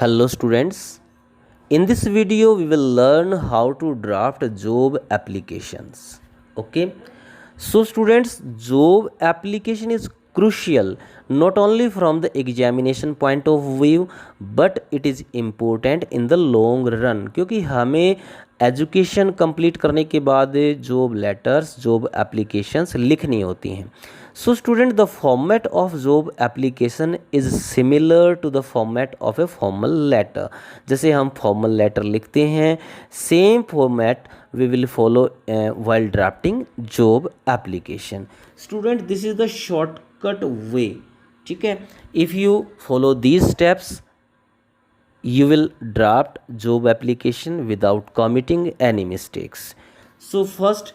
Hello students, in this video we will learn how to draft job applications. Okay, so students, job application is crucial not only from the examination point of view but it is important in the long run क्योंकि हमें education complete करने के बाद job letters job applications लिखनी होती हैं. So student, the format of job application is similar to the format of a formal letter. जैसे हम formal letter लिखते हैं, same format we will follow while drafting job application. Student, this is the shortcut way. ठीक है, if you follow these steps you will draft job application without committing any mistakes. So first,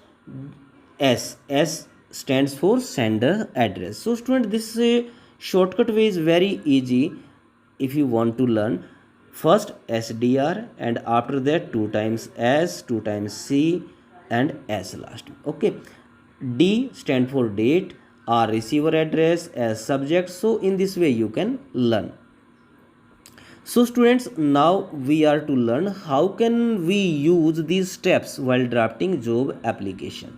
S stands for sender address. So student, this shortcut way is very easy if you want to learn. First SDR and after that 2 times S, 2 times C and S last. Okay. D stand for date, R receiver address, as subject. So in this way you can learn. So students, now we are to learn how can we use these steps while drafting job application.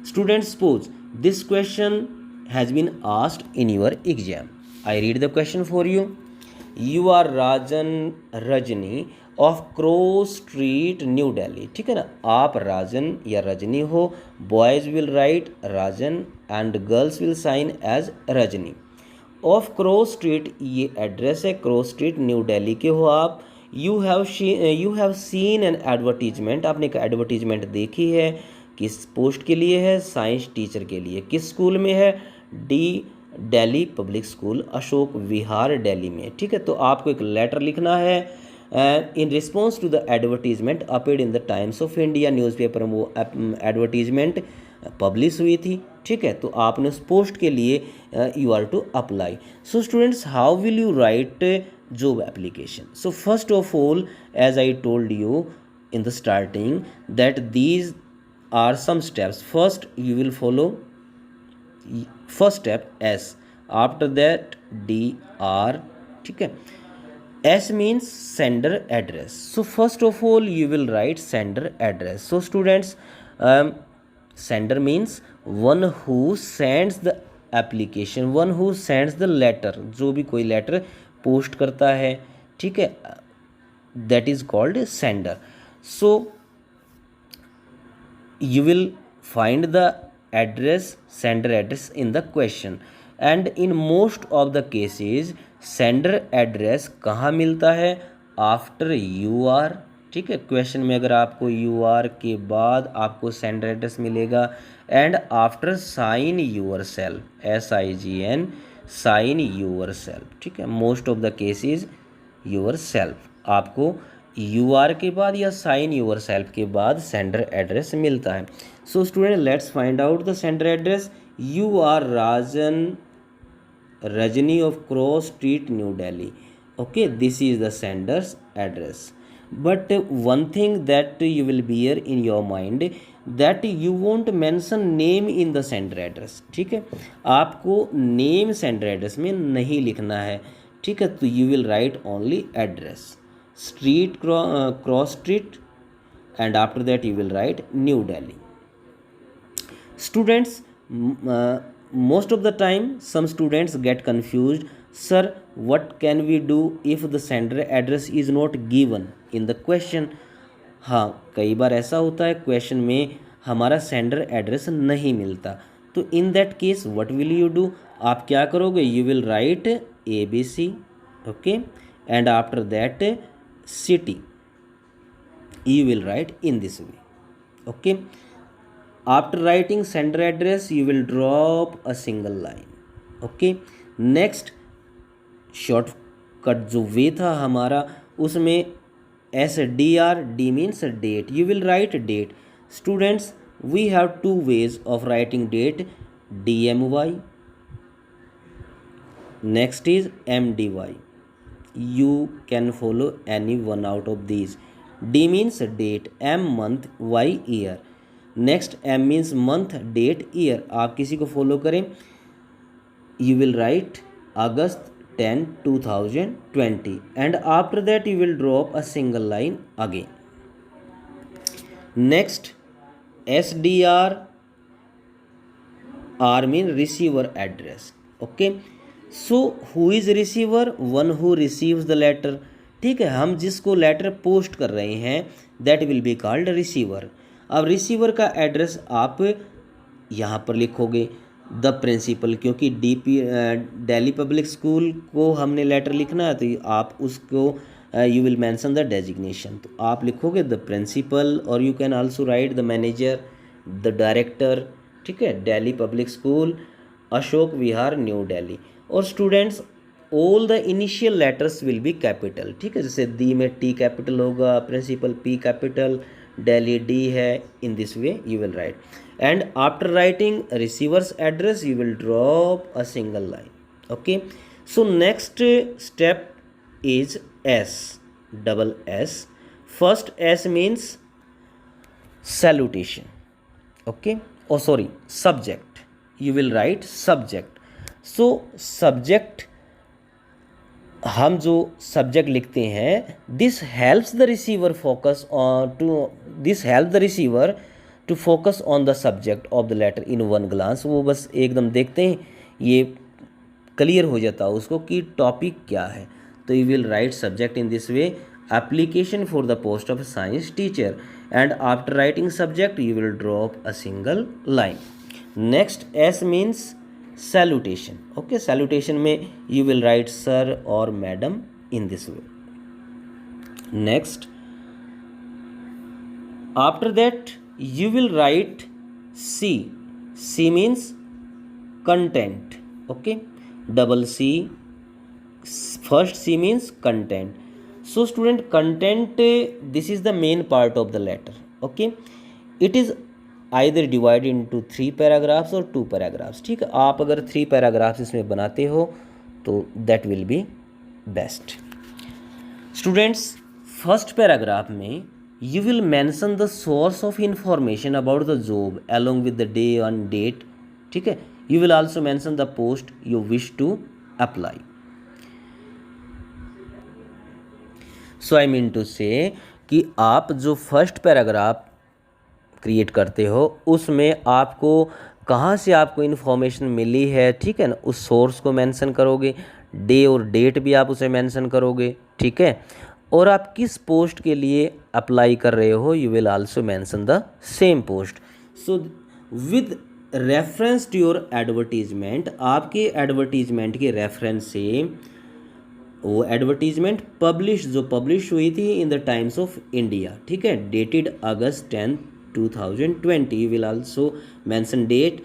Students, suppose this question has been asked in your exam. I read the question for you. You are Rajan Rajni of cross street new Delhi. ठीक है ना, आप राजन या रजनी हो. Boys will write Rajan and girls will sign as Rajni. Of cross street, ये address है, cross street new Delhi के हो आप. You have seen an advertisement, आपने एक एडवर्टीजमेंट देखी है. किस पोस्ट के लिए है? साइंस टीचर के लिए. किस स्कूल में है? The Delhi public school, Ashok Vihar Delhi में. ठीक है, तो आपको एक लेटर लिखना है in response to the advertisement appeared in the Times of India newspaper में वो एडवर्टीजमेंट पब्लिश हुई थी. ठीक है, तो आपने उस पोस्ट के लिए you are to apply. So students, how will you write job application? So first of all, as I told you in the starting that these are some steps. First you will follow first step S, after that D R. ठीक है, S means sender address. So first of all you will write sender address. So students, sender means one who sends the application, one who sends the letter, जो भी कोई letter post करता है. ठीक है, that is called sender. So you will find the address, sender address in the question, and in most of the cases sender address कहाँ मिलता है? After you are. ठीक है, क्वेश्चन में अगर आपको यू आर के बाद आपको सेंडर एड्रेस मिलेगा. And after sign yourself, SIGN, sign yourself. ठीक है, most of the cases yourself, आपको यू आर के बाद या साइन यूर सेल्फ के बाद सेंडर एड्रेस मिलता है. So student, let's find out the sender address. You are Rajan Rajni of cross street new Delhi. Okay, this is the sender's address. But one thing that you will bear in your mind that you won't mention name in the sender address. ठीक है, आपको name sender address में नहीं लिखना है. ठीक है, तो you will right only address, street, cross street, and after that you will write New Delhi. Students, most of the time some students get confused. Sir, what can we do if the sender address is not given in the question? हाँ, कई बार ऐसा होता है question में हमारा sender address नहीं मिलता. तो in that case what will you do? आप क्या करोगे? You will right ABC. Okay, and after that city you will write in this way. Okay, after writing sender address you will drop a single line. Okay, next shortcut जो वे था हमारा, उसमें SDR, D means date, you will write date. Students, we have two ways of writing date, DMY, next is MDY. You can follow any one out of these. D means date, M month, Y year. Next M means month, date, year. आप किसी को follow करें. You will write August 10/2020, and after that you will drop a single line again. Next, SDR R mean receiver address. Okay, so who is receiver? One who receives the letter. ठीक है, हम जिसको letter post कर रहे हैं that will be called receiver. अब receiver का address आप यहाँ पर लिखोगे द प्रिंसिपल, क्योंकि दिल्ली पब्लिक स्कूल को हमने लेटर लिखना है तो आप उसको you will mention the designation, तो आप लिखोगे द प्रिंसिपल, और you can also write the manager, the director. ठीक है, Delhi public school, Ashok Vihar, New Delhi. और students all the initial letters will be capital. ठीक है, जैसे दी में टी कैपिटल होगा, principal P capital, Delhi D है. In this way you will write, and after writing receiver's address you will drop a single line. Okay, so next step is S, double S. First S means salutation. Okay, oh sorry, subject. You will write subject. So subject, हम जो subject लिखते हैं, this helps the receiver focus on to focus on the subject of the letter in one glance. वो बस एकदम देखते हैं, ये क्लियर हो जाता है उसको कि टॉपिक क्या है. तो you will write subject in this way, application for the post of science teacher, and after writing subject you will drop a single line. Next S means salutation. Okay, salutation में you will write sir और madam in this way. Next after that you will write C. C means content. Okay, double C. First C means content. So student, content, this is the main part of the letter. Okay, it is either divided into 3 paragraphs or 2 paragraphs. ठीक है, आप अगर 3 paragraphs इसमें बनाते हो तो that will be best. Students, first paragraph में you will mention the source of information about the job along with the day and date. ठीक है, you will also mention the post you wish to apply. So I mean to say कि आप जो first paragraph create करते हो उसमें आपको कहाँ से आपको इन्फॉर्मेशन मिली है, ठीक है ना, उस सोर्स को मेंशन करोगे, डे और डेट भी आप उसे मेंशन करोगे. ठीक है, और आप किस पोस्ट के लिए अप्लाई कर रहे हो, you will also mention the same post. So with reference to your advertisement, आपके एडवर्टीजमेंट के रेफरेंस से वो एडवर्टीजमेंट जो पब्लिश हुई थी in the Times of India. ठीक है, dated August 10, 2020. You will also mention date.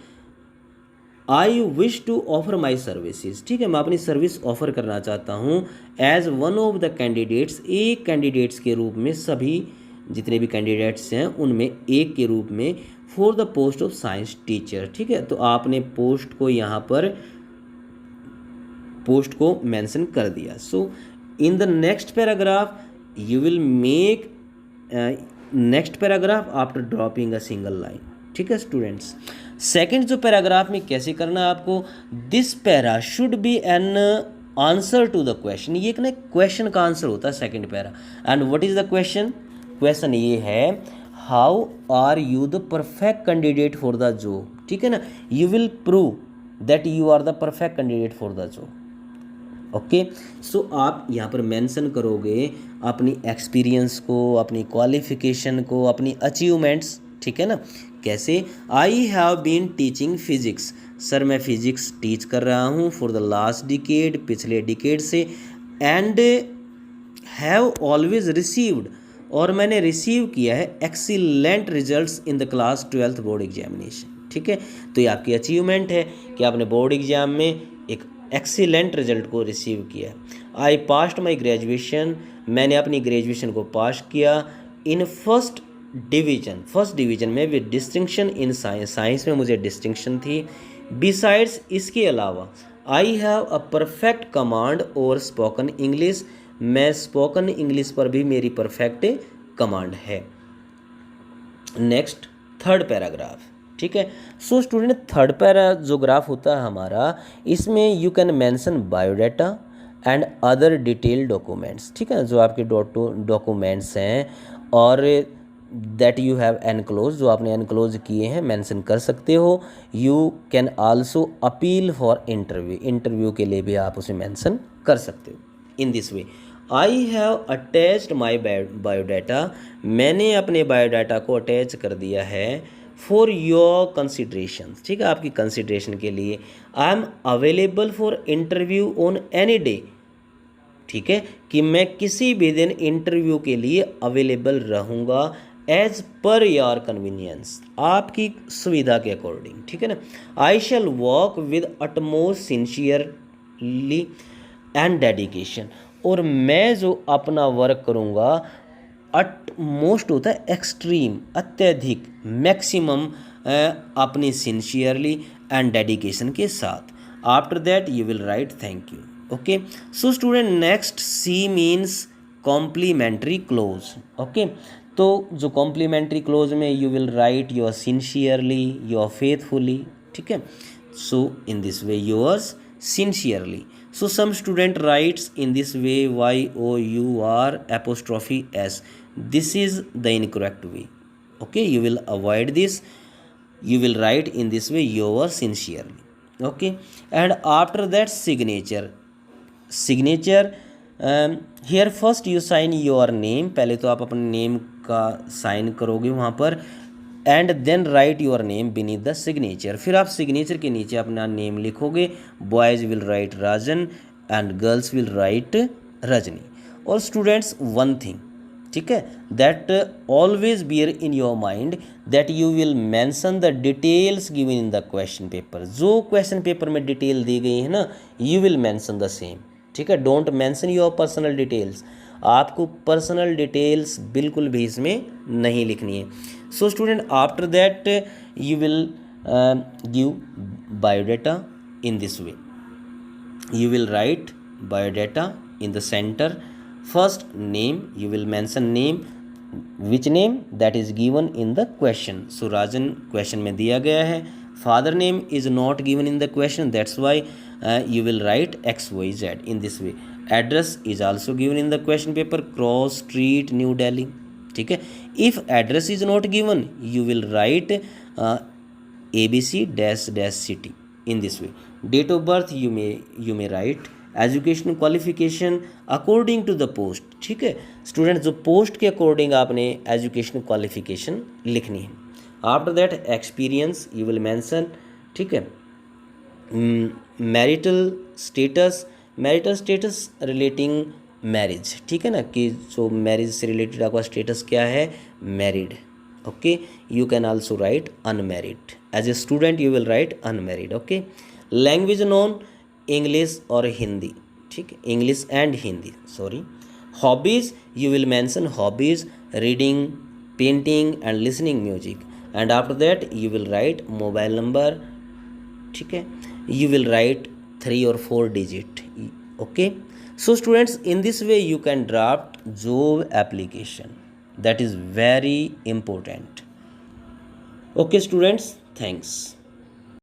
I wish to offer my services. ठीक है, मैं अपनी सर्विस ऑफर करना चाहता हूँ as one of the candidates, एक कैंडिडेट्स के रूप में, सभी जितने भी कैंडिडेट्स हैं उनमें एक के रूप में, for the post of science teacher. ठीक है, तो आपने पोस्ट को यहाँ पर पोस्ट को मेंशन कर दिया. So in the next paragraph you will make next paragraph after dropping a single line. ठीक है स्टूडेंट्स, सेकंड जो पैराग्राफ में कैसे करना है आपको, this para should be an answer to the question. ये एक ना क्वेश्चन का आंसर होता है second para. And what is the question? Question ये है, how are you the perfect candidate for the job. ठीक है ना, you will prove that you are the perfect candidate for the job. Okay, so आप यहाँ पर mention करोगे अपनी एक्सपीरियंस को, अपनी क्वालिफिकेशन को, अपनी अचीवमेंट्स. ठीक है ना, कैसे? I have been teaching physics. Sir मैं फिजिक्स टीच कर रहा हूँ फॉर द लास्ट डिकेड, पिछले डिकेड से. एंड हैव ऑलवेज रिसीव्ड, और मैंने रिसीव किया है excellent results in the class 12th board examination. ठीक है, तो ये आपकी अचीवमेंट है कि आपने बोर्ड एग्जाम में एक एक्सीलेंट रिजल्ट को रिसीव किया. आई पास्ड माई ग्रेजुएशन, मैंने अपनी ग्रेजुएशन को पास किया इन फर्स्ट डिवीज़न में with distinction in science. Science में मुझे डिस्टिंक्शन थी. बिसाइड्स, इसके अलावा, I have a perfect command और स्पोकन इंग्लिश, मैं स्पोकन इंग्लिश पर भी मेरी परफेक्ट कमांड है. Next third paragraph. ठीक है, सो स्टूडेंट थर्ड पैराग्राफ होता है हमारा, इसमें you can mention biodata, and other detail documents, ठीक है, जो आपके डॉक्यूमेंट्स हैं और दैट यू हैव एनक्लोज, जो आपने एनक्लोज किए हैं, मेंशन कर सकते हो। You can also appeal for interview, interview के लिए भी आप उसे मेंशन कर सकते हो। इन this way I have attached my biodata, मैंने अपने बायोडाटा को अटैच कर दिया है फॉर योर कंसिड्रेशन, ठीक है, आपकी कंसिड्रेशन के लिए। I am available for interview on any day, ठीक है, कि मैं किसी भी दिन इंटरव्यू के लिए अवेलेबल रहूँगा एज पर योर कन्वीनियंस, आपकी सुविधा के अकॉर्डिंग, ठीक है ना। I shall work with utmost sincerely and dedication, और मैं जो अपना वर्क करूँगा, अटमोस्ट होता है एक्सट्रीम, अत्यधिक, मैक्सिमम, अपनी सिंसियरली एंड डेडिकेशन के साथ। After that you will write thank you. Okay, so student next C means complimentary close. Okay, तो जो कॉम्प्लीमेंट्री क्लोज में you will write yours sincerely, yours faithfully, ठीक है। So in this way yours sincerely. So some student writes in this way YOUR apostrophe S. This is the incorrect way. Okay, you will avoid this. You will write in this way yours sincerely. Okay, and after that signature. Here first you sign your name, पहले तो आप अपने name का sign करोगे वहाँ पर, and then write your name beneath the signature, फिर आप सिग्नेचर के नीचे अपना नेम लिखोगे। Boys will write Rajan and girls will write Rajni. और स्टूडेंट्स वन थिंग, ठीक है, that always bear in your mind that you will mention the details given in the question paper, जो क्वेश्चन पेपर में detail दी गई है ना, you will mention the same, ठीक है। Don't mention your personal details, आपको पर्सनल डिटेल्स बिल्कुल भी इसमें नहीं लिखनी है। So student after that you will give biodata in this way, you will write biodata in the center. First name, you will mention name, which name that is given in the question. So Rajan question में दिया गया है, father name is not given in the question, that's why you will write XYZ in this way. Address is also given in the question paper, Cross Street, New Delhi, ठीक है। If address is not given, you will write ABC dash dash city in this way. Date of birth you may write, education qualification according to the post, ठीक है। Student जो post के according आपने education qualification लिखनी है। After that experience you will mention, ठीक है। Marital status relating marriage, ठीक है ना, कि जो मैरिज से रिलेटेड आपका स्टेटस क्या है, married. Okay, you can also write unmarried, as a student you will write unmarried. Okay, language known English और हिंदी, ठीक है, English and Hindi, sorry. Hobbies you will mention hobbies, reading, painting and listening music, and after that you will write mobile number, ठीक है, you will write 3 or 4 digit। Okay, so students in this way you can draft job application, that is very important. Okay students, thanks.